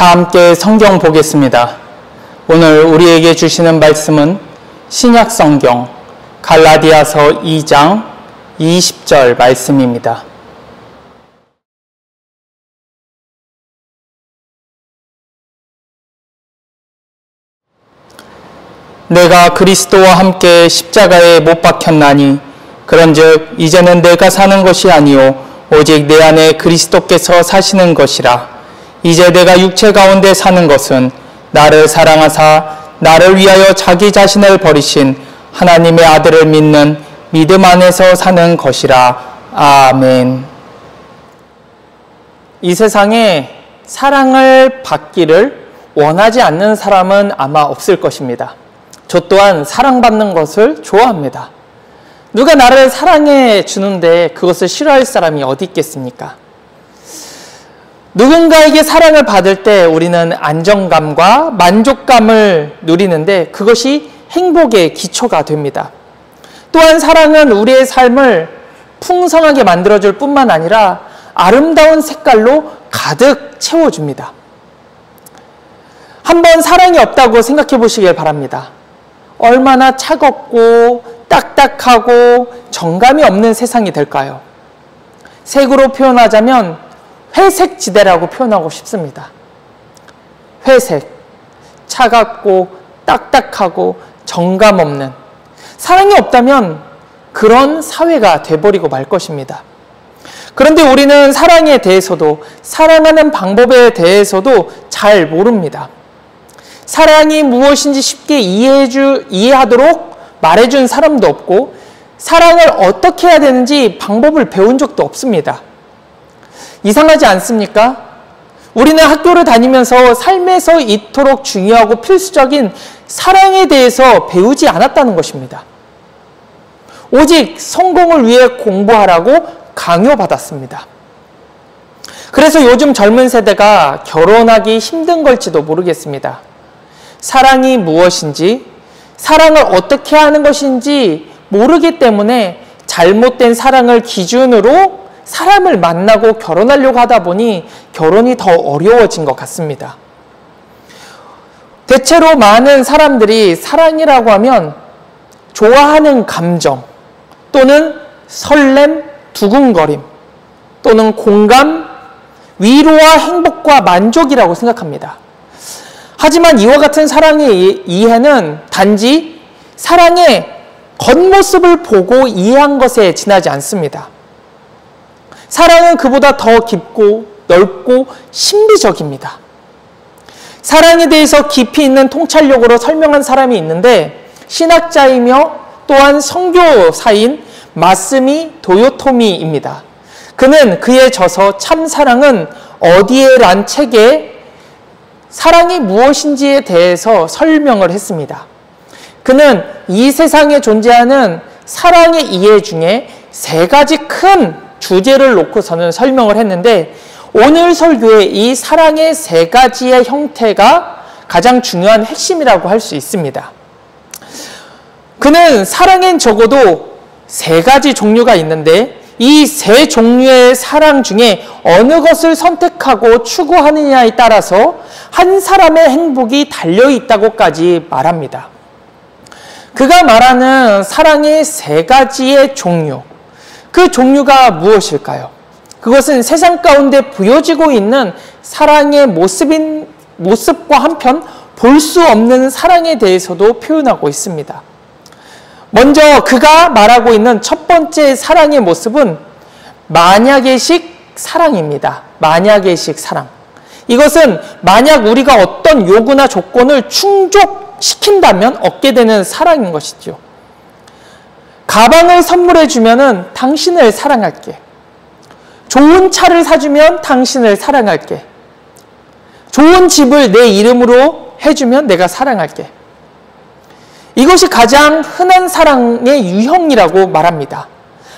다 함께 성경 보겠습니다. 오늘 우리에게 주시는 말씀은 신약 성경 갈라디아서 2장 20절 말씀입니다. 내가 그리스도와 함께 십자가에 못 박혔나니 그런즉 이제는 내가 사는 것이 아니요 오직 내 안에 그리스도께서 사시는 것이라. 이제 내가 육체 가운데 사는 것은 나를 사랑하사 나를 위하여 자기 자신을 버리신 하나님의 아들을 믿는 믿음 안에서 사는 것이라. 아멘. 이 세상에 사랑을 받기를 원하지 않는 사람은 아마 없을 것입니다. 저 또한 사랑받는 것을 좋아합니다. 누가 나를 사랑해 주는데 그것을 싫어할 사람이 어디 있겠습니까? 누군가에게 사랑을 받을 때 우리는 안정감과 만족감을 누리는데 그것이 행복의 기초가 됩니다. 또한 사랑은 우리의 삶을 풍성하게 만들어줄 뿐만 아니라 아름다운 색깔로 가득 채워줍니다. 한번 사랑이 없다고 생각해 보시길 바랍니다. 얼마나 차갑고 딱딱하고 정감이 없는 세상이 될까요? 색으로 표현하자면 회색 지대라고 표현하고 싶습니다. 회색, 차갑고 딱딱하고 정감 없는, 사랑이 없다면 그런 사회가 돼버리고 말 것입니다. 그런데 우리는 사랑에 대해서도, 사랑하는 방법에 대해서도 잘 모릅니다. 사랑이 무엇인지 쉽게 이해하도록 말해준 사람도 없고, 사랑을 어떻게 해야 되는지 방법을 배운 적도 없습니다. 이상하지 않습니까? 우리는 학교를 다니면서 삶에서 이토록 중요하고 필수적인 사랑에 대해서 배우지 않았다는 것입니다. 오직 성공을 위해 공부하라고 강요받았습니다. 그래서 요즘 젊은 세대가 결혼하기 힘든 걸지도 모르겠습니다. 사랑이 무엇인지, 사랑을 어떻게 하는 것인지 모르기 때문에 잘못된 사랑을 기준으로 사람을 만나고 결혼하려고 하다 보니 결혼이 더 어려워진 것 같습니다. 대체로 많은 사람들이 사랑이라고 하면 좋아하는 감정 또는 설렘, 두근거림 또는 공감, 위로와 행복과 만족이라고 생각합니다. 하지만 이와 같은 사랑의 이해는 단지 사랑의 겉모습을 보고 이해한 것에 지나지 않습니다. 사랑은 그보다 더 깊고 넓고 신비적입니다. 사랑에 대해서 깊이 있는 통찰력으로 설명한 사람이 있는데 신학자이며 또한 선교사인 마스미 도요토미입니다. 그는 그의 저서 참사랑은 어디에 란 책에 사랑이 무엇인지에 대해서 설명을 했습니다. 그는 이 세상에 존재하는 사랑의 이해 중에 세 가지 큰 주제를 놓고서는 설명을 했는데 오늘 설교의 이 사랑의 세 가지의 형태가 가장 중요한 핵심이라고 할 수 있습니다. 그는 사랑엔 적어도 세 가지 종류가 있는데 이 세 종류의 사랑 중에 어느 것을 선택하고 추구하느냐에 따라서 한 사람의 행복이 달려있다고까지 말합니다. 그가 말하는 사랑의 세 가지의 종류, 그 종류가 무엇일까요? 그것은 세상 가운데 보여지고 있는 사랑의 모습과 한편 볼 수 없는 사랑에 대해서도 표현하고 있습니다. 먼저 그가 말하고 있는 첫 번째 사랑의 모습은 만약의식 사랑입니다. 만약의식 사랑. 이것은 만약 우리가 어떤 요구나 조건을 충족시킨다면 얻게 되는 사랑인 것이죠. 가방을 선물해 주면은 당신을 사랑할게. 좋은 차를 사주면 당신을 사랑할게. 좋은 집을 내 이름으로 해주면 내가 사랑할게. 이것이 가장 흔한 사랑의 유형이라고 말합니다.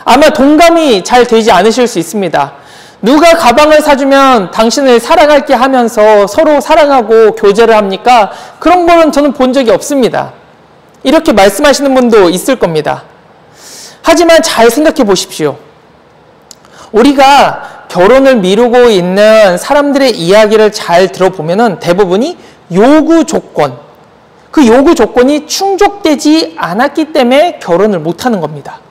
아마 동감이 잘 되지 않으실 수 있습니다. 누가 가방을 사주면 당신을 사랑할게 하면서 서로 사랑하고 교제를 합니까? 그런 거는 저는 본 적이 없습니다. 이렇게 말씀하시는 분도 있을 겁니다. 하지만 잘 생각해 보십시오. 우리가 결혼을 미루고 있는 사람들의 이야기를 잘 들어보면은 대부분이 요구 조건, 그 요구 조건이 충족되지 않았기 때문에 결혼을 못하는 겁니다.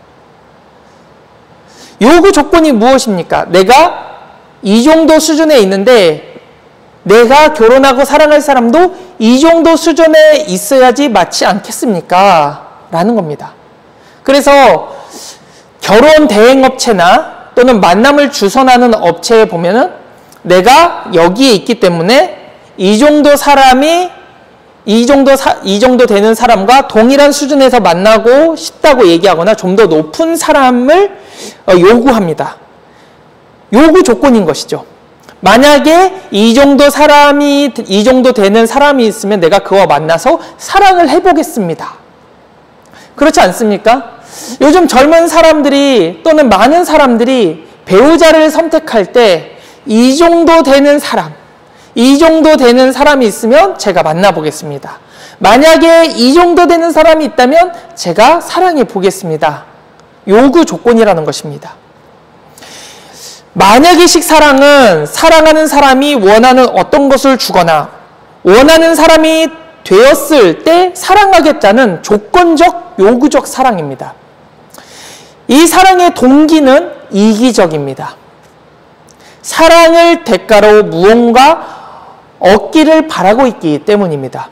요구 조건이 무엇입니까? 내가 이 정도 수준에 있는데 내가 결혼하고 사랑할 사람도 이 정도 수준에 있어야지 맞지 않겠습니까? 라는 겁니다. 그래서 결혼 대행업체나 또는 만남을 주선하는 업체에 보면은 내가 여기에 있기 때문에 이 정도 사람이 이 정도 되는 사람과 동일한 수준에서 만나고 싶다고 얘기하거나 좀 더 높은 사람을 요구합니다. 요구 조건인 것이죠. 만약에 이 정도 되는 사람이 있으면 내가 그와 만나서 사랑을 해보겠습니다. 그렇지 않습니까? 요즘 젊은 사람들이 또는 많은 사람들이 배우자를 선택할 때 이 정도 되는 사람이 있으면 제가 만나보겠습니다. 만약에 이 정도 되는 사람이 있다면 제가 사랑해 보겠습니다. 요구 조건이라는 것입니다. 만약의식 사랑은 사랑하는 사람이 원하는 어떤 것을 주거나 원하는 사람이 되었을 때 사랑하겠다는 조건적, 요구적 사랑입니다. 이 사랑의 동기는 이기적입니다. 사랑을 대가로 무언가 얻기를 바라고 있기 때문입니다.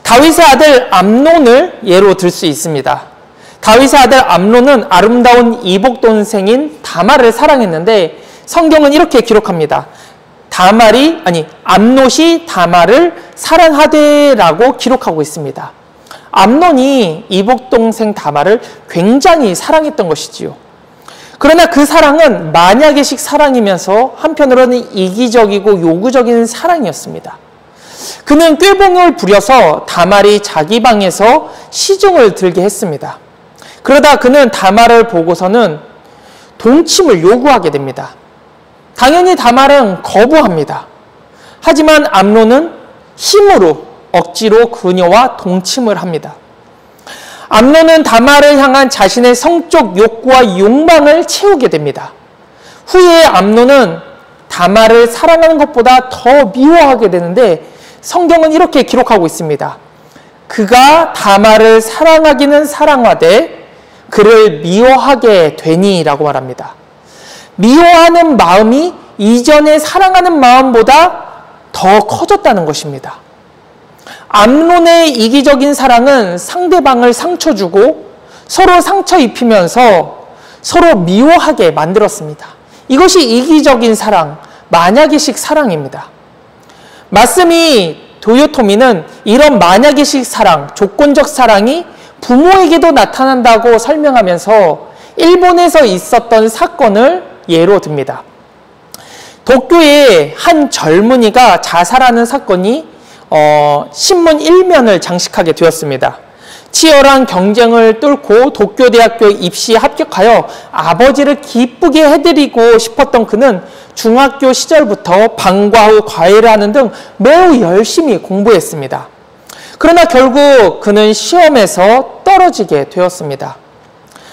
다윗의 아들 암논을 예로 들 수 있습니다. 다윗의 아들 암논은 아름다운 이복 동생인 다말을 사랑했는데 성경은 이렇게 기록합니다. 암논이 다말을 사랑하되라고 기록하고 있습니다. 암논이 이복 동생 다말을 굉장히 사랑했던 것이지요. 그러나 그 사랑은 만약의식 사랑이면서 한편으로는 이기적이고 요구적인 사랑이었습니다. 그는 꾀봉을 부려서 다말이 자기 방에서 시중을 들게 했습니다. 그러다 그는 다말을 보고서는 동침을 요구하게 됩니다. 당연히 다말은 거부합니다. 하지만 암논은 힘으로 억지로 그녀와 동침을 합니다. 암논은 다말을 향한 자신의 성적 욕구와 욕망을 채우게 됩니다. 후에 암논은 다말을 사랑하는 것보다 더 미워하게 되는데 성경은 이렇게 기록하고 있습니다. 그가 다말을 사랑하기는 사랑하되 그를 미워하게 되니라고 말합니다. 미워하는 마음이 이전에 사랑하는 마음보다 더 커졌다는 것입니다. 암논의 이기적인 사랑은 상대방을 상처 주고 서로 상처 입히면서 서로 미워하게 만들었습니다. 이것이 이기적인 사랑, 만약의식 사랑입니다. 마스미 도요토미는 이런 만약의식 사랑, 조건적 사랑이 부모에게도 나타난다고 설명하면서 일본에서 있었던 사건을 예로 듭니다. 도쿄에 한 젊은이가 자살하는 사건이 신문 1면을 장식하게 되었습니다. 치열한 경쟁을 뚫고 도쿄대학교에 입시에 합격하여 아버지를 기쁘게 해드리고 싶었던 그는 중학교 시절부터 방과 후 과외를 하는 등 매우 열심히 공부했습니다. 그러나 결국 그는 시험에서 떨어지게 되었습니다.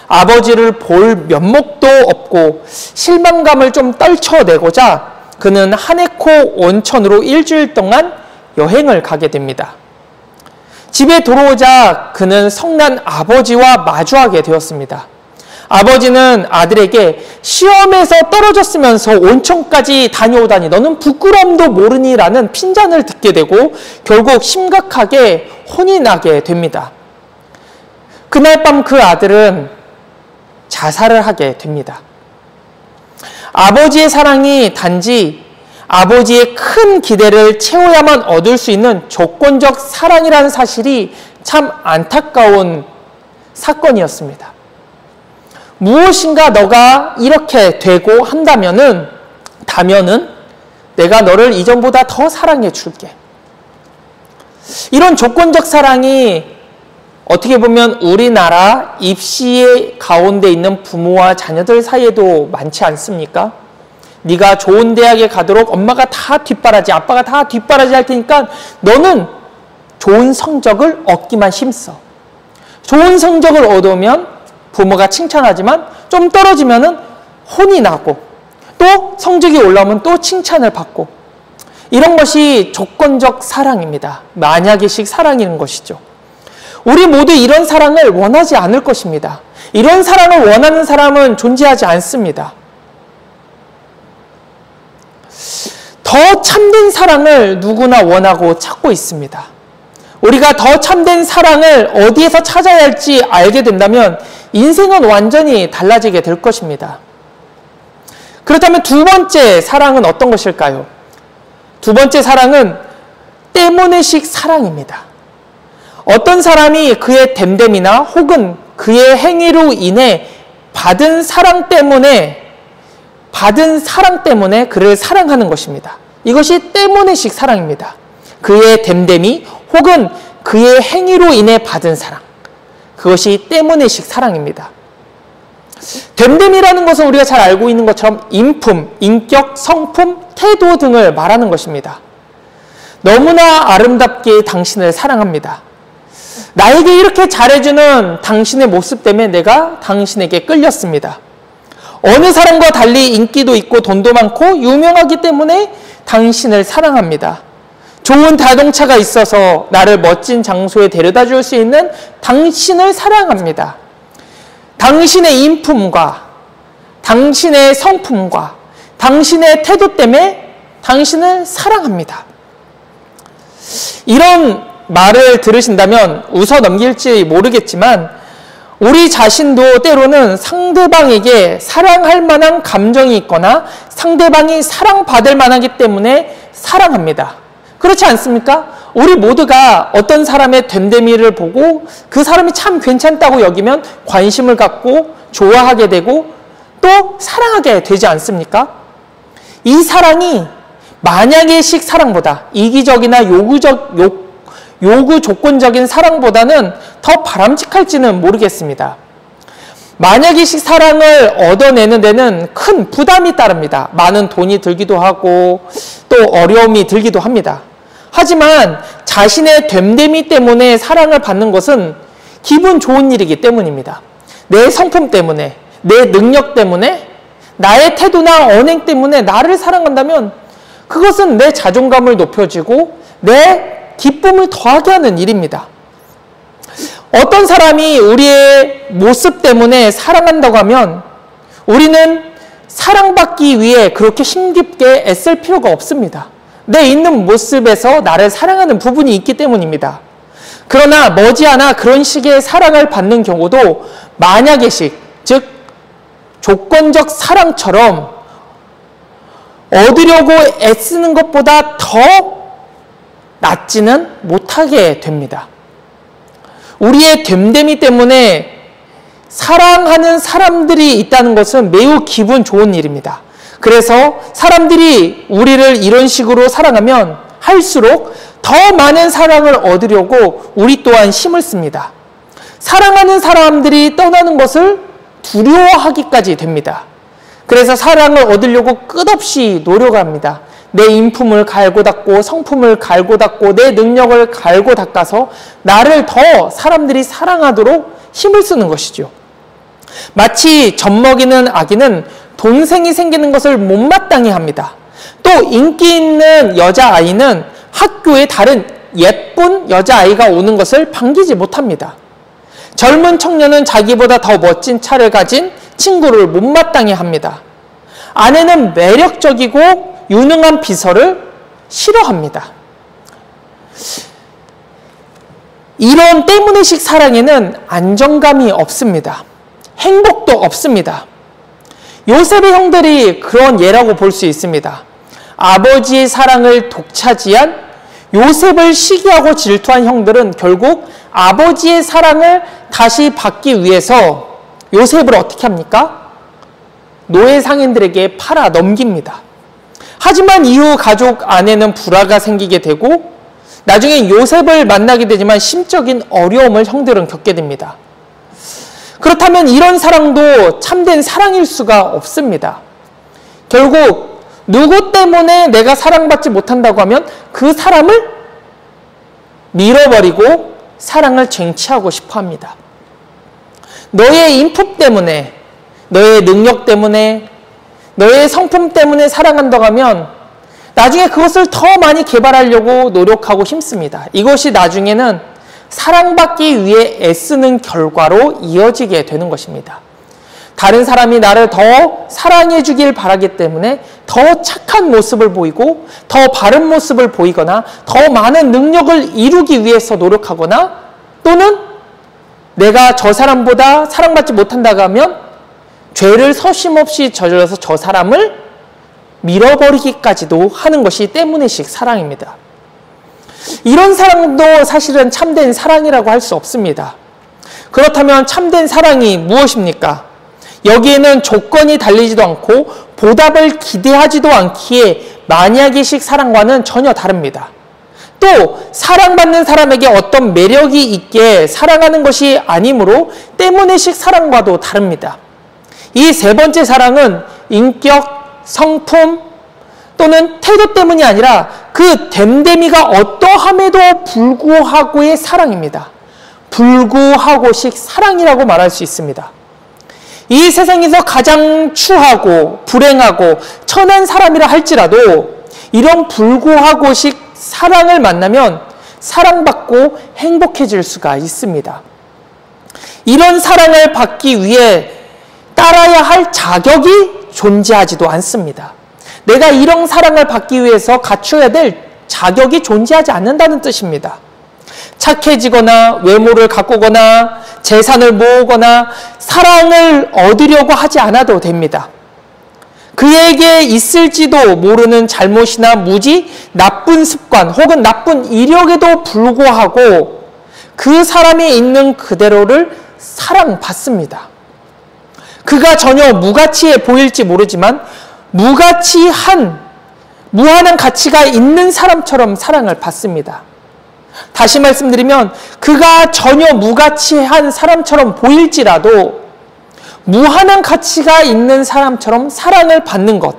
아버지를 볼 면목도 없고 실망감을 좀 떨쳐내고자 그는 하네코 온천으로 일주일 동안 여행을 가게 됩니다. 집에 돌아오자 그는 성난 아버지와 마주하게 되었습니다. 아버지는 아들에게 시험에서 떨어졌으면서 온천까지 다녀오다니 너는 부끄러움도 모르니라는 핀잔을 듣게 되고 결국 심각하게 혼이 나게 됩니다. 그날 밤 그 아들은 자살을 하게 됩니다. 아버지의 사랑이 단지 아버지의 큰 기대를 채워야만 얻을 수 있는 조건적 사랑이라는 사실이 참 안타까운 사건이었습니다. 무엇인가 너가 이렇게 되고 한다면은 내가 너를 이전보다 더 사랑해 줄게. 이런 조건적 사랑이 어떻게 보면 우리나라 입시의 가운데 있는 부모와 자녀들 사이에도 많지 않습니까? 네가 좋은 대학에 가도록 엄마가 다 뒷바라지, 아빠가 다 뒷바라지 할 테니까 너는 좋은 성적을 얻기만 힘써. 좋은 성적을 얻으면 부모가 칭찬하지만 좀 떨어지면은 혼이 나고 또 성적이 올라오면 또 칭찬을 받고, 이런 것이 조건적 사랑입니다. 만약의식 사랑이라는 것이죠. 우리 모두 이런 사랑을 원하지 않을 것입니다. 이런 사랑을 원하는 사람은 존재하지 않습니다. 더 참된 사랑을 누구나 원하고 찾고 있습니다. 우리가 더 참된 사랑을 어디에서 찾아야 할지 알게 된다면 인생은 완전히 달라지게 될 것입니다. 그렇다면 두 번째 사랑은 어떤 것일까요? 두 번째 사랑은 때문에식 사랑입니다. 어떤 사람이 그의 됨됨이나 혹은 그의 행위로 인해 받은 사랑 때문에 그를 사랑하는 것입니다. 이것이 때문에식 사랑입니다. 그의 됨됨이 혹은 그의 행위로 인해 받은 사랑, 그것이 때문에식 사랑입니다. 됨됨이라는 것은 우리가 잘 알고 있는 것처럼 인품, 인격, 성품, 태도 등을 말하는 것입니다. 너무나 아름답게 당신을 사랑합니다. 나에게 이렇게 잘해주는 당신의 모습 때문에 내가 당신에게 끌렸습니다. 어느 사람과 달리 인기도 있고 돈도 많고 유명하기 때문에 당신을 사랑합니다. 좋은 자동차가 있어서 나를 멋진 장소에 데려다 줄 수 있는 당신을 사랑합니다. 당신의 인품과 당신의 성품과 당신의 태도 때문에 당신을 사랑합니다. 이런 말을 들으신다면 웃어 넘길지 모르겠지만 우리 자신도 때로는 상대방에게 사랑할 만한 감정이 있거나 상대방이 사랑받을 만하기 때문에 사랑합니다. 그렇지 않습니까? 우리 모두가 어떤 사람의 됨됨이를 보고 그 사람이 참 괜찮다고 여기면 관심을 갖고 좋아하게 되고 또 사랑하게 되지 않습니까? 이 사랑이 만약의식 사랑보다 이기적이나 요구 조건적인 사랑보다는 더 바람직할지는 모르겠습니다. 만약의식 사랑을 얻어내는 데는 큰 부담이 따릅니다. 많은 돈이 들기도 하고 또 어려움이 들기도 합니다. 하지만 자신의 됨됨이 때문에 사랑을 받는 것은 기분 좋은 일이기 때문입니다. 내 성품 때문에, 내 능력 때문에, 나의 태도나 언행 때문에 나를 사랑한다면 그것은 내 자존감을 높여주고 내 기쁨을 더하게 하는 일입니다. 어떤 사람이 우리의 모습 때문에 사랑한다고 하면 우리는 사랑받기 위해 그렇게 힘겹게 애쓸 필요가 없습니다. 내 있는 모습에서 나를 사랑하는 부분이 있기 때문입니다. 그러나 머지않아 그런 식의 사랑을 받는 경우도 만약의식, 즉 조건적 사랑처럼 얻으려고 애쓰는 것보다 더 낫지는 못하게 됩니다. 우리의 됨됨이 때문에 사랑하는 사람들이 있다는 것은 매우 기분 좋은 일입니다. 그래서 사람들이 우리를 이런 식으로 사랑하면 할수록 더 많은 사랑을 얻으려고 우리 또한 힘을 씁니다. 사랑하는 사람들이 떠나는 것을 두려워하기까지 됩니다. 그래서 사랑을 얻으려고 끝없이 노력합니다. 내 인품을 갈고 닦고 성품을 갈고 닦고 내 능력을 갈고 닦아서 나를 더 사람들이 사랑하도록 힘을 쓰는 것이죠. 마치 젖먹이는 아기는 동생이 생기는 것을 못마땅해 합니다. 또 인기 있는 여자아이는 학교에 다른 예쁜 여자아이가 오는 것을 반기지 못합니다. 젊은 청년은 자기보다 더 멋진 차를 가진 친구를 못마땅해 합니다. 아내는 매력적이고 유능한 비서를 싫어합니다. 이런 때문에식 사랑에는 안정감이 없습니다. 행복도 없습니다. 요셉의 형들이 그런 예라고 볼 수 있습니다. 아버지의 사랑을 독차지한 요셉을 시기하고 질투한 형들은 결국 아버지의 사랑을 다시 받기 위해서 요셉을 어떻게 합니까? 노예 상인들에게 팔아 넘깁니다. 하지만 이후 가족 안에는 불화가 생기게 되고 나중에 요셉을 만나게 되지만 심적인 어려움을 형들은 겪게 됩니다. 그렇다면 이런 사랑도 참된 사랑일 수가 없습니다. 결국 누구 때문에 내가 사랑받지 못한다고 하면 그 사람을 밀어버리고 사랑을 쟁취하고 싶어 합니다. 너의 인품 때문에, 너의 능력 때문에, 너의 성품 때문에 사랑한다고 하면 나중에 그것을 더 많이 개발하려고 노력하고 힘씁니다. 이것이 나중에는 사랑받기 위해 애쓰는 결과로 이어지게 되는 것입니다. 다른 사람이 나를 더 사랑해 주길 바라기 때문에 더 착한 모습을 보이고 더 바른 모습을 보이거나 더 많은 능력을 이루기 위해서 노력하거나 또는 내가 저 사람보다 사랑받지 못한다고 하면 죄를 서심없이 저질러서 저 사람을 밀어버리기까지도 하는 것이 때문에식 사랑입니다. 이런 사랑도 사실은 참된 사랑이라고 할 수 없습니다. 그렇다면 참된 사랑이 무엇입니까? 여기에는 조건이 달리지도 않고 보답을 기대하지도 않기에 만약이식 사랑과는 전혀 다릅니다. 또 사랑받는 사람에게 어떤 매력이 있게 사랑하는 것이 아니므로 때문에식 사랑과도 다릅니다. 이 세 번째 사랑은 인격, 성품 또는 태도 때문이 아니라 그 됨됨이가 어떠함에도 불구하고의 사랑입니다. 불구하고식 사랑이라고 말할 수 있습니다. 이 세상에서 가장 추하고 불행하고 천한 사람이라 할지라도 이런 불구하고식 사랑을 만나면 사랑받고 행복해질 수가 있습니다. 이런 사랑을 받기 위해 따라야 할 자격이 존재하지도 않습니다. 내가 이런 사랑을 받기 위해서 갖춰야 될 자격이 존재하지 않는다는 뜻입니다. 착해지거나 외모를 가꾸거나 재산을 모으거나 사랑을 얻으려고 하지 않아도 됩니다. 그에게 있을지도 모르는 잘못이나 무지, 나쁜 습관 혹은 나쁜 이력에도 불구하고 그 사람이 있는 그대로를 사랑받습니다. 그가 전혀 무가치해 보일지 모르지만 무한한 가치가 있는 사람처럼 사랑을 받습니다. 다시 말씀드리면 그가 전혀 무가치한 사람처럼 보일지라도 무한한 가치가 있는 사람처럼 사랑을 받는 것,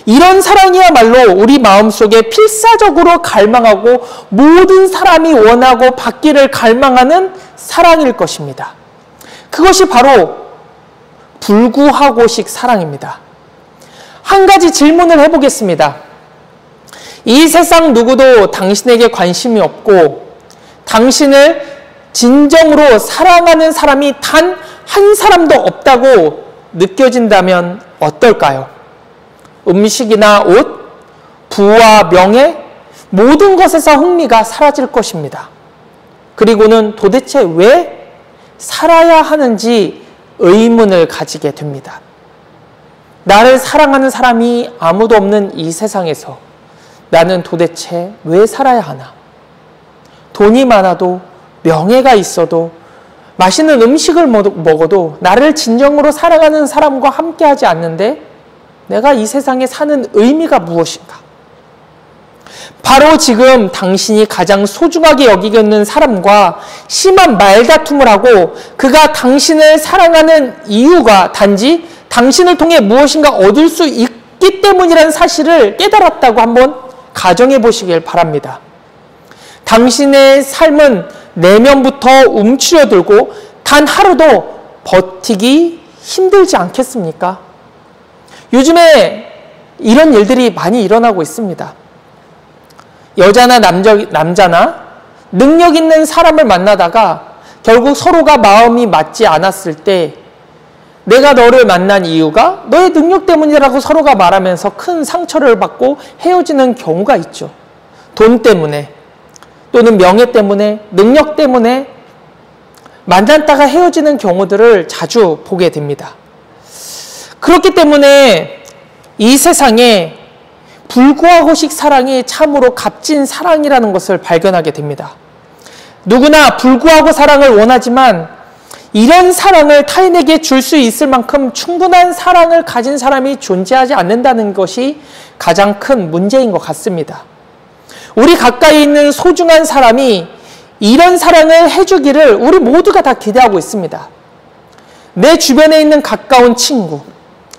이런 사랑이야말로 우리 마음속에 필사적으로 갈망하고 모든 사람이 원하고 받기를 갈망하는 사랑일 것입니다. 그것이 바로 불구하고식 사랑입니다. 한 가지 질문을 해보겠습니다. 이 세상 누구도 당신에게 관심이 없고 당신을 진정으로 사랑하는 사람이 단 한 사람도 없다고 느껴진다면 어떨까요? 음식이나 옷, 부와 명예, 모든 것에서 흥미가 사라질 것입니다. 그리고는 도대체 왜 살아야 하는지 의문을 가지게 됩니다. 나를 사랑하는 사람이 아무도 없는 이 세상에서 나는 도대체 왜 살아야 하나? 돈이 많아도 명예가 있어도 맛있는 음식을 먹어도 나를 진정으로 사랑하는 사람과 함께하지 않는데 내가 이 세상에 사는 의미가 무엇인가? 바로 지금 당신이 가장 소중하게 여기고 있는 사람과 심한 말다툼을 하고 그가 당신을 사랑하는 이유가 단지 당신을 통해 무엇인가 얻을 수 있기 때문이라는 사실을 깨달았다고 한번 가정해 보시길 바랍니다. 당신의 삶은 내면부터 움츠려들고 단 하루도 버티기 힘들지 않겠습니까? 요즘에 이런 일들이 많이 일어나고 있습니다. 여자나 남자나 능력 있는 사람을 만나다가 결국 서로가 마음이 맞지 않았을 때 내가 너를 만난 이유가 너의 능력 때문이라고 서로가 말하면서 큰 상처를 받고 헤어지는 경우가 있죠. 돈 때문에 또는 명예 때문에 능력 때문에 만났다가 헤어지는 경우들을 자주 보게 됩니다. 그렇기 때문에 이 세상에 불구하고식 사랑이 참으로 값진 사랑이라는 것을 발견하게 됩니다. 누구나 불구하고 사랑을 원하지만 이런 사랑을 타인에게 줄 수 있을 만큼 충분한 사랑을 가진 사람이 존재하지 않는다는 것이 가장 큰 문제인 것 같습니다. 우리 가까이 있는 소중한 사람이 이런 사랑을 해주기를 우리 모두가 다 기대하고 있습니다. 내 주변에 있는 가까운 친구,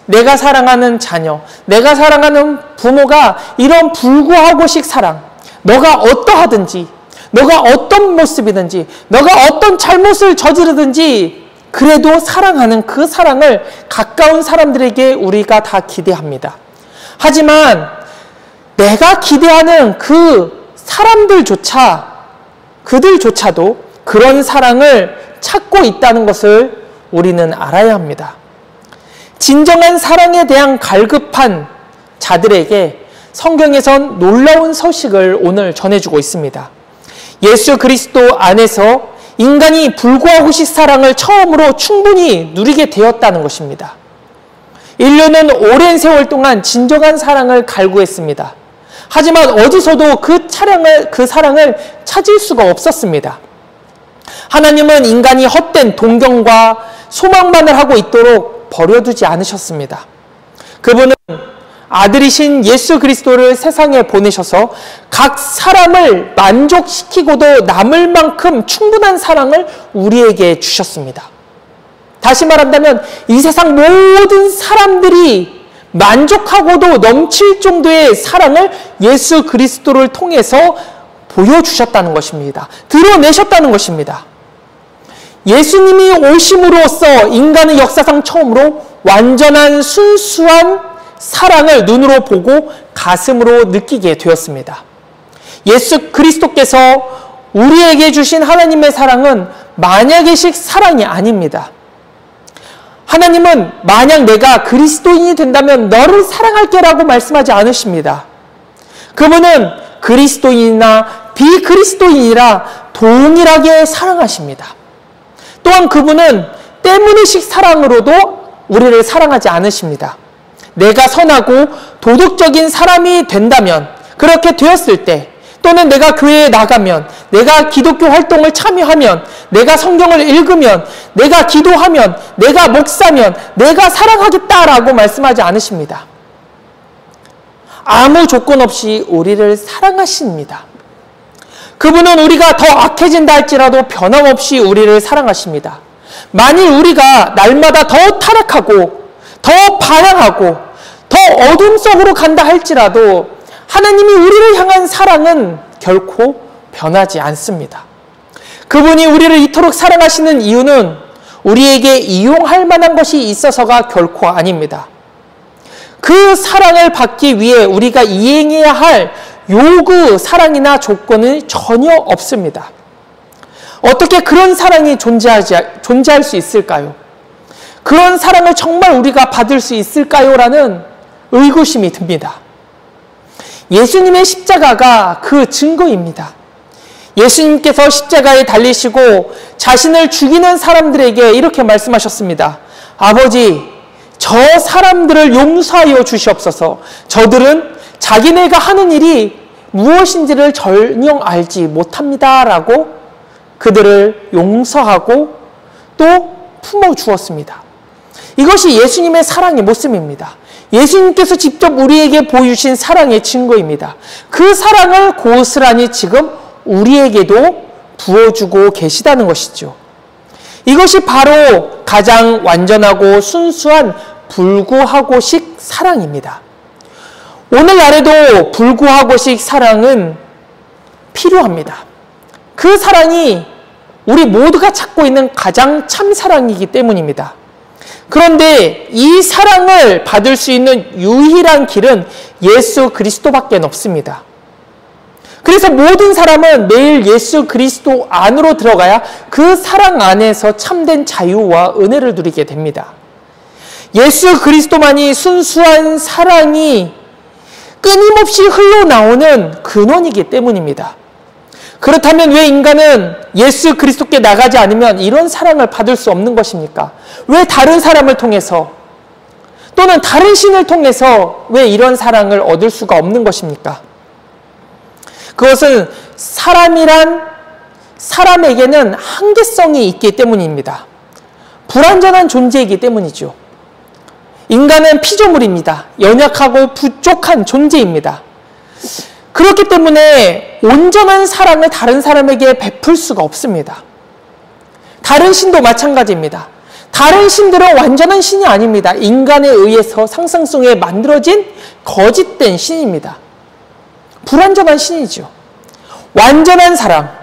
내가 사랑하는 자녀, 내가 사랑하는 부모가 이런 불구하고식 사랑, 너가 어떠하든지, 너가 어떤 모습이든지, 너가 어떤 잘못을 저지르든지 그래도 사랑하는 그 사랑을 가까운 사람들에게 우리가 다 기대합니다. 하지만 내가 기대하는 그 그들조차도 그런 사랑을 찾고 있다는 것을 우리는 알아야 합니다. 진정한 사랑에 대한 갈급한 자들에게 성경에선 놀라운 소식을 오늘 전해주고 있습니다. 예수 그리스도 안에서 인간이 불구하고식 사랑을 처음으로 충분히 누리게 되었다는 것입니다. 인류는 오랜 세월 동안 진정한 사랑을 갈구했습니다. 하지만 어디서도 그 사랑을 찾을 수가 없었습니다. 하나님은 인간이 헛된 동경과 소망만을 하고 있도록 버려두지 않으셨습니다. 그분은 아들이신 예수 그리스도를 세상에 보내셔서 각 사람을 만족시키고도 남을 만큼 충분한 사랑을 우리에게 주셨습니다. 다시 말한다면 이 세상 모든 사람들이 만족하고도 넘칠 정도의 사랑을 예수 그리스도를 통해서 보여주셨다는 것입니다. 드러내셨다는 것입니다. 예수님이 오심으로써 인간의 역사상 처음으로 완전한 순수한 사랑을 눈으로 보고 가슴으로 느끼게 되었습니다. 예수 그리스도께서 우리에게 주신 하나님의 사랑은 만약의식 사랑이 아닙니다. 하나님은 만약 내가 그리스도인이 된다면 너를 사랑할게 라고 말씀하지 않으십니다. 그분은 그리스도인이나 비그리스도인이라 동일하게 사랑하십니다. 또한 그분은 때문의식 사랑으로도 우리를 사랑하지 않으십니다. 내가 선하고 도덕적인 사람이 된다면, 그렇게 되었을 때, 또는 내가 교회에 나가면, 내가 기독교 활동을 참여하면, 내가 성경을 읽으면, 내가 기도하면, 내가 목사면, 내가 사랑하겠다라고 말씀하지 않으십니다. 아무 조건 없이 우리를 사랑하십니다. 그분은 우리가 더 악해진다 할지라도 변함없이 우리를 사랑하십니다. 만일 우리가 날마다 더 타락하고, 더 반항하고, 더 어둠 속으로 간다 할지라도 하나님이 우리를 향한 사랑은 결코 변하지 않습니다. 그분이 우리를 이토록 사랑하시는 이유는 우리에게 이용할 만한 것이 있어서가 결코 아닙니다. 그 사랑을 받기 위해 우리가 이행해야 할 요구, 사랑이나 조건은 전혀 없습니다. 어떻게 그런 사랑이 존재할 수 있을까요? 그런 사랑을 정말 우리가 받을 수 있을까요? 라는 의구심이 듭니다. 예수님의 십자가가 그 증거입니다. 예수님께서 십자가에 달리시고 자신을 죽이는 사람들에게 이렇게 말씀하셨습니다. 아버지, 저 사람들을 용서하여 주시옵소서. 저들은 자기네가 하는 일이 무엇인지를 전혀 알지 못합니다. 라고 그들을 용서하고 또 품어주었습니다. 이것이 예수님의 사랑의 모습입니다. 예수님께서 직접 우리에게 보여주신 사랑의 증거입니다. 그 사랑을 고스란히 지금 우리에게도 부어주고 계시다는 것이죠. 이것이 바로 가장 완전하고 순수한 불구하고식 사랑입니다. 오늘날에도 불구하고식 사랑은 필요합니다. 그 사랑이 우리 모두가 찾고 있는 가장 참 사랑이기 때문입니다. 그런데 이 사랑을 받을 수 있는 유일한 길은 예수 그리스도밖에 없습니다. 그래서 모든 사람은 매일 예수 그리스도 안으로 들어가야 그 사랑 안에서 참된 자유와 은혜를 누리게 됩니다. 예수 그리스도만이 순수한 사랑이 끊임없이 흘러나오는 근원이기 때문입니다. 그렇다면 왜 인간은 예수 그리스도께 나가지 않으면 이런 사랑을 받을 수 없는 것입니까? 왜 다른 사람을 통해서 또는 다른 신을 통해서 왜 이런 사랑을 얻을 수가 없는 것입니까? 그것은 사람에게는 한계성이 있기 때문입니다. 불완전한 존재이기 때문이죠. 인간은 피조물입니다. 연약하고 부족한 존재입니다. 그렇기 때문에 온전한 사랑을 다른 사람에게 베풀 수가 없습니다. 다른 신도 마찬가지입니다. 다른 신들은 완전한 신이 아닙니다. 인간에 의해서 상상 속에 만들어진 거짓된 신입니다. 불완전한 신이죠. 완전한 사랑,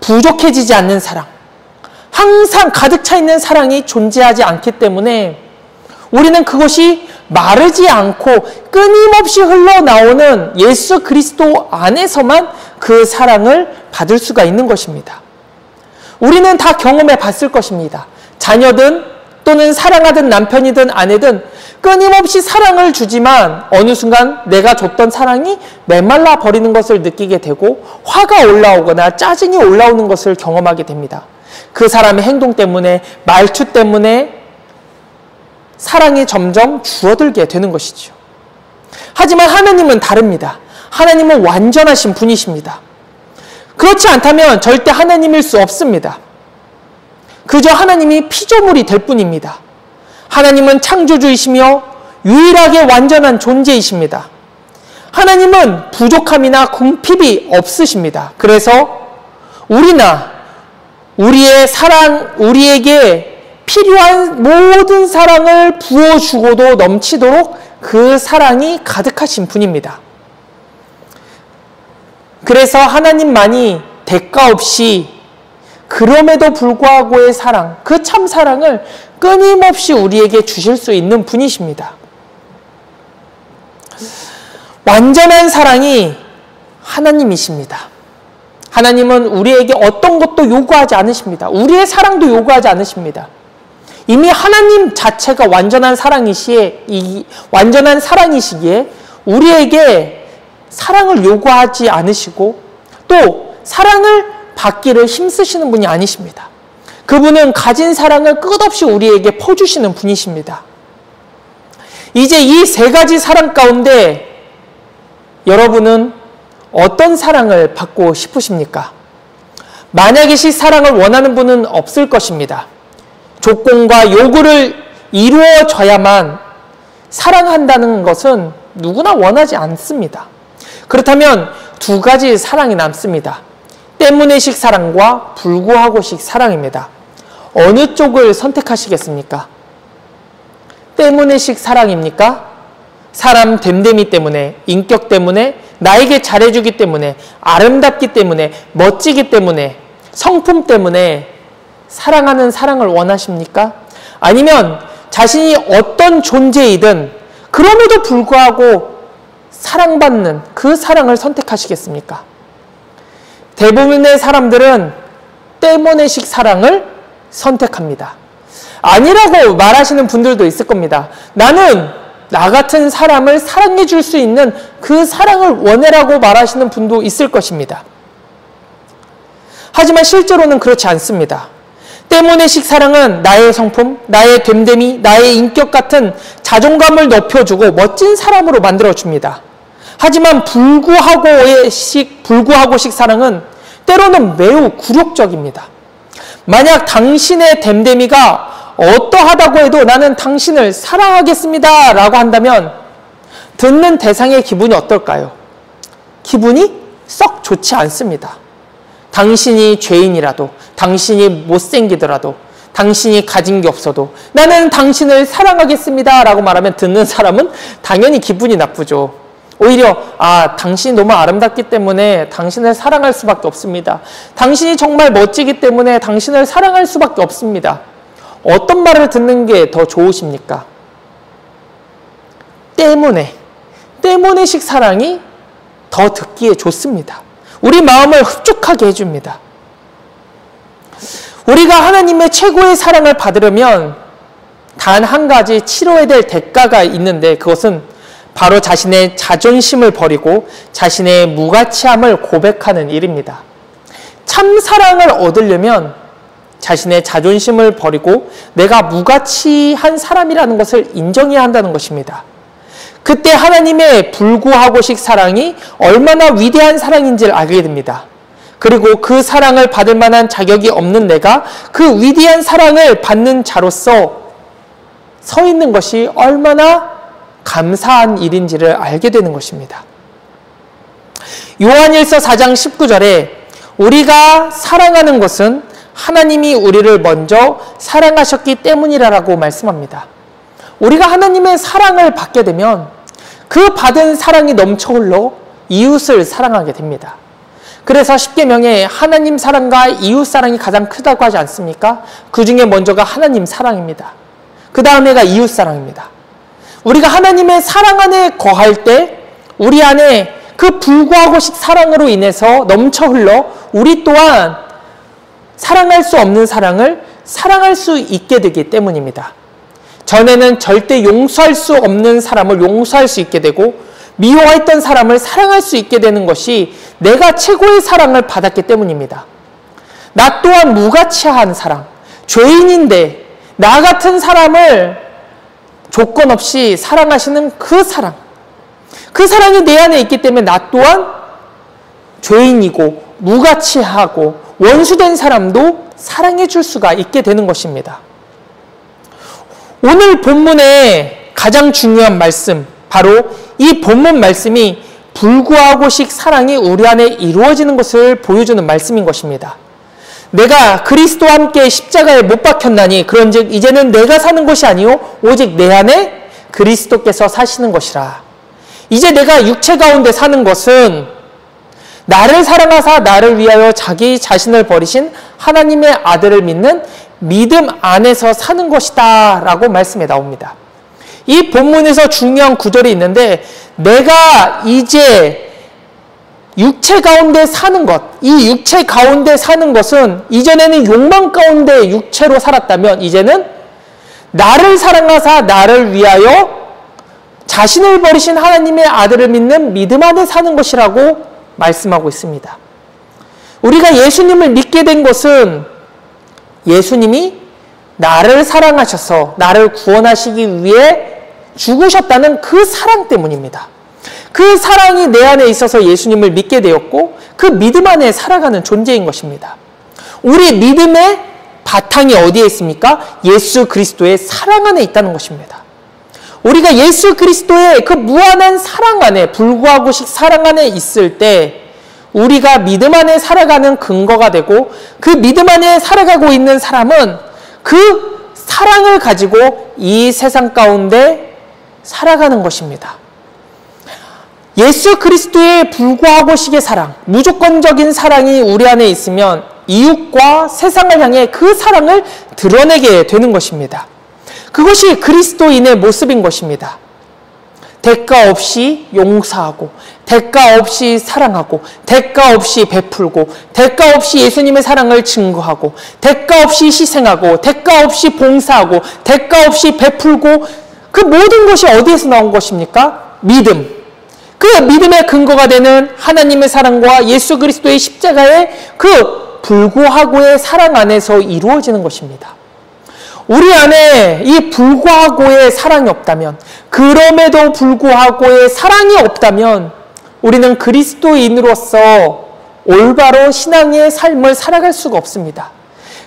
부족해지지 않는 사랑, 항상 가득 차 있는 사랑이 존재하지 않기 때문에 우리는 그것이 마르지 않고 끊임없이 흘러나오는 예수 그리스도 안에서만 그 사랑을 받을 수가 있는 것입니다. 우리는 다 경험해 봤을 것입니다. 자녀든 또는 사랑하던 남편이든 아내든 끊임없이 사랑을 주지만 어느 순간 내가 줬던 사랑이 메말라 버리는 것을 느끼게 되고 화가 올라오거나 짜증이 올라오는 것을 경험하게 됩니다. 그 사람의 행동 때문에, 말투 때문에 사랑이 점점 줄어들게 되는 것이죠. 하지만 하나님은 다릅니다. 하나님은 완전하신 분이십니다. 그렇지 않다면 절대 하나님일 수 없습니다. 그저 하나님이 피조물이 될 뿐입니다. 하나님은 창조주이시며 유일하게 완전한 존재이십니다. 하나님은 부족함이나 궁핍이 없으십니다. 그래서 우리에게 필요한 모든 사랑을 부어주고도 넘치도록 그 사랑이 가득하신 분입니다. 그래서 하나님만이 대가 없이 그럼에도 불구하고의 사랑, 그 참 사랑을 끊임없이 우리에게 주실 수 있는 분이십니다. 완전한 사랑이 하나님이십니다. 하나님은 우리에게 어떤 것도 요구하지 않으십니다. 우리의 사랑도 요구하지 않으십니다. 이미 하나님 자체가 완전한 사랑이시기에 우리에게 사랑을 요구하지 않으시고 또 사랑을 받기를 힘쓰시는 분이 아니십니다. 그분은 가진 사랑을 끝없이 우리에게 퍼주시는 분이십니다. 이제 이 세 가지 사랑 가운데 여러분은 어떤 사랑을 받고 싶으십니까? 만약에씩 사랑을 원하는 분은 없을 것입니다. 조건과 요구를 이루어져야만 사랑한다는 것은 누구나 원하지 않습니다. 그렇다면 두 가지 사랑이 남습니다. 때문에식 사랑과 불구하고식 사랑입니다. 어느 쪽을 선택하시겠습니까? 때문에식 사랑입니까? 사람 됨됨이 때문에, 인격 때문에, 나에게 잘해주기 때문에, 아름답기 때문에, 멋지기 때문에, 성품 때문에 사랑하는 사랑을 원하십니까? 아니면 자신이 어떤 존재이든 그럼에도 불구하고 사랑받는 그 사랑을 선택하시겠습니까? 대부분의 사람들은 때문에식 사랑을 선택합니다. 아니라고 말하시는 분들도 있을 겁니다. 나는 나 같은 사람을 사랑해 줄 수 있는 그 사랑을 원해라고 말하시는 분도 있을 것입니다. 하지만 실제로는 그렇지 않습니다. 때문에식 사랑은 나의 성품, 나의 됨됨이, 나의 인격 같은 자존감을 높여주고 멋진 사람으로 만들어줍니다. 하지만 불구하고식 사랑은 때로는 매우 굴욕적입니다. 만약 당신의 됨됨이가 어떠하다고 해도 나는 당신을 사랑하겠습니다 라고 한다면 듣는 대상의 기분이 어떨까요? 기분이 썩 좋지 않습니다. 당신이 죄인이라도, 당신이 못생기더라도, 당신이 가진 게 없어도 나는 당신을 사랑하겠습니다 라고 말하면 듣는 사람은 당연히 기분이 나쁘죠. 오히려 당신이 너무 아름답기 때문에 당신을 사랑할 수밖에 없습니다. 당신이 정말 멋지기 때문에 당신을 사랑할 수밖에 없습니다. 어떤 말을 듣는 게 더 좋으십니까? 때문에식 사랑이 더 듣기에 좋습니다. 우리 마음을 흡족하게 해줍니다. 우리가 하나님의 최고의 사랑을 받으려면 단 한 가지 치러야 될 대가가 있는데 그것은 바로 자신의 자존심을 버리고 자신의 무가치함을 고백하는 일입니다. 참 사랑을 얻으려면 자신의 자존심을 버리고 내가 무가치한 사람이라는 것을 인정해야 한다는 것입니다. 그때 하나님의 불구하고식 사랑이 얼마나 위대한 사랑인지를 알게 됩니다. 그리고 그 사랑을 받을 만한 자격이 없는 내가 그 위대한 사랑을 받는 자로서 서 있는 것이 얼마나 감사한 일인지를 알게 되는 것입니다. 요한일서 4장 19절에 우리가 사랑하는 것은 하나님이 우리를 먼저 사랑하셨기 때문이라고 말씀합니다. 우리가 하나님의 사랑을 받게 되면 그 받은 사랑이 넘쳐 흘러 이웃을 사랑하게 됩니다. 그래서 십계명에 하나님 사랑과 이웃 사랑이 가장 크다고 하지 않습니까? 그 중에 먼저가 하나님 사랑입니다. 그 다음에가 이웃 사랑입니다. 우리가 하나님의 사랑 안에 거할 때 우리 안에 그 불구하고식 사랑으로 인해서 넘쳐 흘러 우리 또한 사랑할 수 없는 사랑을 사랑할 수 있게 되기 때문입니다. 전에는 절대 용서할 수 없는 사람을 용서할 수 있게 되고 미워했던 사람을 사랑할 수 있게 되는 것이 내가 최고의 사랑을 받았기 때문입니다. 나 또한 무가치한 사랑, 죄인인데 나 같은 사람을 조건 없이 사랑하시는 그 사랑, 그 사랑이 내 안에 있기 때문에 나 또한 죄인이고 무가치하고 원수된 사람도 사랑해 줄 수가 있게 되는 것입니다. 오늘 본문의 가장 중요한 말씀, 바로 이 본문 말씀이 불구하고식 사랑이 우리 안에 이루어지는 것을 보여주는 말씀인 것입니다. 내가 그리스도와 함께 십자가에 못 박혔나니 그런즉 이제는 내가 사는 것이 아니요 오직 내 안에 그리스도께서 사시는 것이라. 이제 내가 육체 가운데 사는 것은 나를 사랑하사 나를 위하여 자기 자신을 버리신 하나님의 아들을 믿는 믿음 안에서 사는 것이다 라고 말씀에 나옵니다. 이 본문에서 중요한 구절이 있는데, 내가 이제 육체 가운데 사는 것, 이 육체 가운데 사는 것은 이전에는 욕망 가운데 육체로 살았다면 이제는 나를 사랑하사 나를 위하여 자신을 버리신 하나님의 아들을 믿는 믿음 안에 사는 것이라고 말씀하고 있습니다. 우리가 예수님을 믿게 된 것은 예수님이 나를 사랑하셔서 나를 구원하시기 위해 죽으셨다는 그 사랑 때문입니다. 그 사랑이 내 안에 있어서 예수님을 믿게 되었고 그 믿음 안에 살아가는 존재인 것입니다. 우리 믿음의 바탕이 어디에 있습니까? 예수 그리스도의 사랑 안에 있다는 것입니다. 우리가 예수 그리스도의 그 무한한 사랑 안에, 불구하고식 사랑 안에 있을 때 우리가 믿음 안에 살아가는 근거가 되고, 그 믿음 안에 살아가고 있는 사람은 그 사랑을 가지고 이 세상 가운데 살아가는 것입니다. 예수 그리스도의 불구하고식의 사랑, 무조건적인 사랑이 우리 안에 있으면 이웃과 세상을 향해 그 사랑을 드러내게 되는 것입니다. 그것이 그리스도인의 모습인 것입니다. 대가 없이 용서하고, 대가 없이 사랑하고, 대가 없이 베풀고, 대가 없이 예수님의 사랑을 증거하고, 대가 없이 희생하고, 대가 없이 봉사하고, 대가 없이 베풀고, 그 모든 것이 어디에서 나온 것입니까? 믿음. 그 믿음의 근거가 되는 하나님의 사랑과 예수 그리스도의 십자가의 그 불구하고의 사랑 안에서 이루어지는 것입니다. 우리 안에 이 불구하고의 사랑이 없다면, 그럼에도 불구하고의 사랑이 없다면 우리는 그리스도인으로서 올바로 신앙의 삶을 살아갈 수가 없습니다.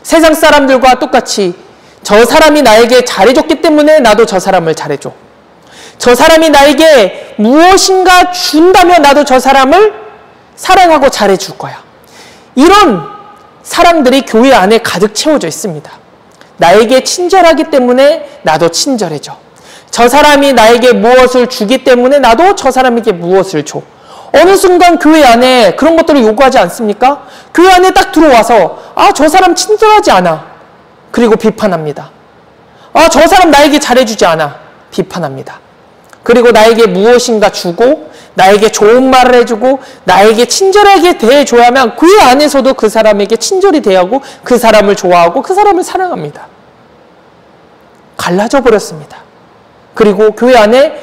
세상 사람들과 똑같이 저 사람이 나에게 잘해줬기 때문에 나도 저 사람을 잘해줘. 저 사람이 나에게 무엇인가 준다면 나도 저 사람을 사랑하고 잘해줄 거야. 이런 사람들이 교회 안에 가득 채워져 있습니다. 나에게 친절하기 때문에 나도 친절해져. 저 사람이 나에게 무엇을 주기 때문에 나도 저 사람에게 무엇을 줘. 어느 순간 교회 안에 그런 것들을 요구하지 않습니까? 교회 안에 딱 들어와서 저 사람 친절하지 않아. 그리고 비판합니다. 저 사람 나에게 잘해주지 않아. 비판합니다. 그리고 나에게 무엇인가 주고 나에게 좋은 말을 해주고 나에게 친절하게 대해줘야만 그 안에서도 그 사람에게 친절히 대하고 그 사람을 좋아하고 그 사람을 사랑합니다. 갈라져 버렸습니다. 그리고 교회 안에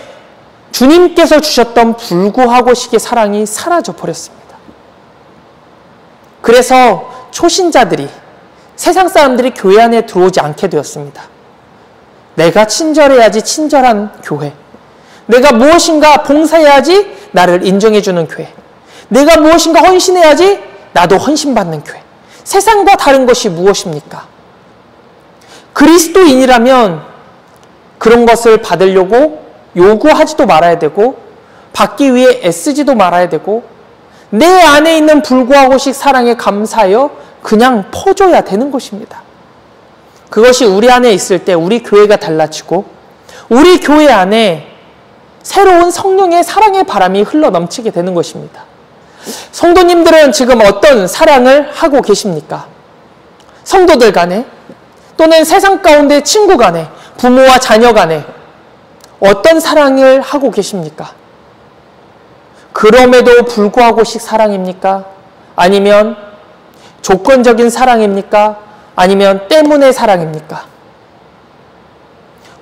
주님께서 주셨던 불구하고식의 사랑이 사라져 버렸습니다. 그래서 초신자들이, 세상 사람들이 교회 안에 들어오지 않게 되었습니다. 내가 친절해야지 친절한 교회. 내가 무엇인가 봉사해야지 나를 인정해주는 교회. 내가 무엇인가 헌신해야지 나도 헌신받는 교회. 세상과 다른 것이 무엇입니까? 그리스도인이라면 그런 것을 받으려고 요구하지도 말아야 되고 받기 위해 애쓰지도 말아야 되고 내 안에 있는 불구하고식 사랑에 감사하여 그냥 퍼줘야 되는 것입니다. 그것이 우리 안에 있을 때 우리 교회가 달라지고 우리 교회 안에 새로운 성령의 사랑의 바람이 흘러넘치게 되는 것입니다. 성도님들은 지금 어떤 사랑을 하고 계십니까? 성도들 간에 또는 세상 가운데 친구 간에 부모와 자녀 간에 어떤 사랑을 하고 계십니까? 그럼에도 불구하고식 사랑입니까? 아니면 조건적인 사랑입니까? 아니면 때문에 사랑입니까?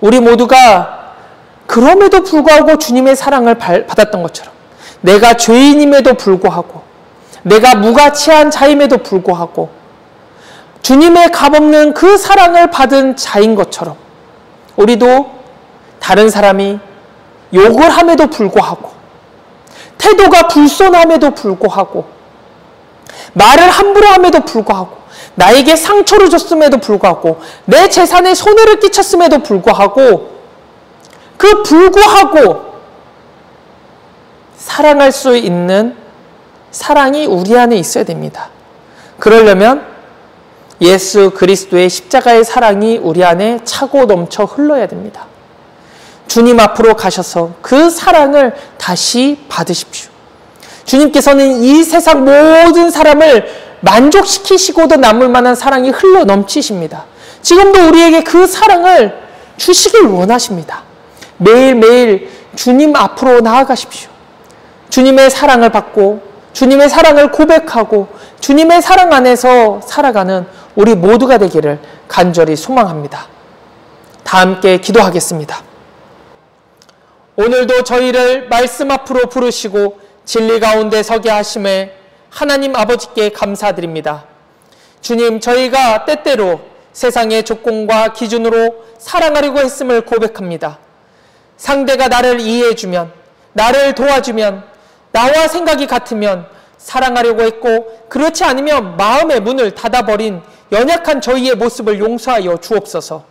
우리 모두가 그럼에도 불구하고 주님의 사랑을 받았던 것처럼 내가 죄인임에도 불구하고 내가 무가치한 자임에도 불구하고 주님의 값없는 그 사랑을 받은 자인 것처럼 우리도 다른 사람이 욕을 함에도 불구하고 태도가 불손함에도 불구하고 말을 함부로 함에도 불구하고 나에게 상처를 줬음에도 불구하고 내 재산에 손해를 끼쳤음에도 불구하고 그 불구하고 사랑할 수 있는 사랑이 우리 안에 있어야 됩니다. 그러려면 예수 그리스도의 십자가의 사랑이 우리 안에 차고 넘쳐 흘러야 됩니다. 주님 앞으로 가셔서 그 사랑을 다시 받으십시오. 주님께서는 이 세상 모든 사람을 만족시키시고도 남을 만한 사랑이 흘러 넘치십니다. 지금도 우리에게 그 사랑을 주시길 원하십니다. 매일매일 주님 앞으로 나아가십시오. 주님의 사랑을 받고 주님의 사랑을 고백하고 주님의 사랑 안에서 살아가는 우리 모두가 되기를 간절히 소망합니다. 다 함께 기도하겠습니다. 오늘도 저희를 말씀 앞으로 부르시고 진리 가운데 서게 하심에 하나님 아버지께 감사드립니다. 주님, 저희가 때때로 세상의 조건과 기준으로 사랑하려고 했음을 고백합니다. 상대가 나를 이해해주면, 나를 도와주면, 나와 생각이 같으면 사랑하려고 했고 그렇지 않으면 마음의 문을 닫아버린 연약한 저희의 모습을 용서하여 주옵소서.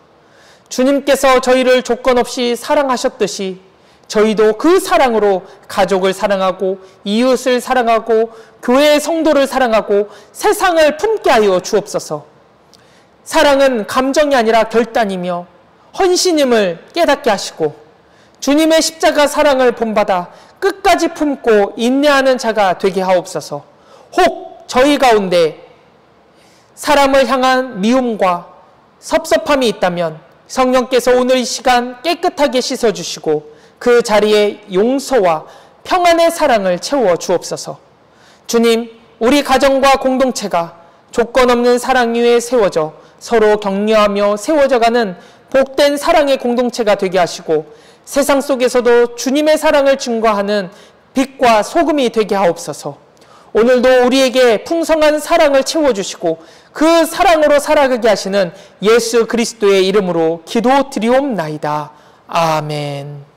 주님께서 저희를 조건 없이 사랑하셨듯이 저희도 그 사랑으로 가족을 사랑하고 이웃을 사랑하고 교회의 성도를 사랑하고 세상을 품게 하여 주옵소서. 사랑은 감정이 아니라 결단이며 헌신임을 깨닫게 하시고 주님의 십자가 사랑을 본받아 끝까지 품고 인내하는 자가 되게 하옵소서. 혹 저희 가운데 사람을 향한 미움과 섭섭함이 있다면 성령께서 오늘 이 시간 깨끗하게 씻어주시고 그 자리에 용서와 평안의 사랑을 채워 주옵소서. 주님, 우리 가정과 공동체가 조건 없는 사랑 위에 세워져 서로 격려하며 세워져가는 복된 사랑의 공동체가 되게 하시고 세상 속에서도 주님의 사랑을 증거하는 빛과 소금이 되게 하옵소서. 오늘도 우리에게 풍성한 사랑을 채워주시고 그 사랑으로 살아가게 하시는 예수 그리스도의 이름으로 기도드리옵나이다. 아멘.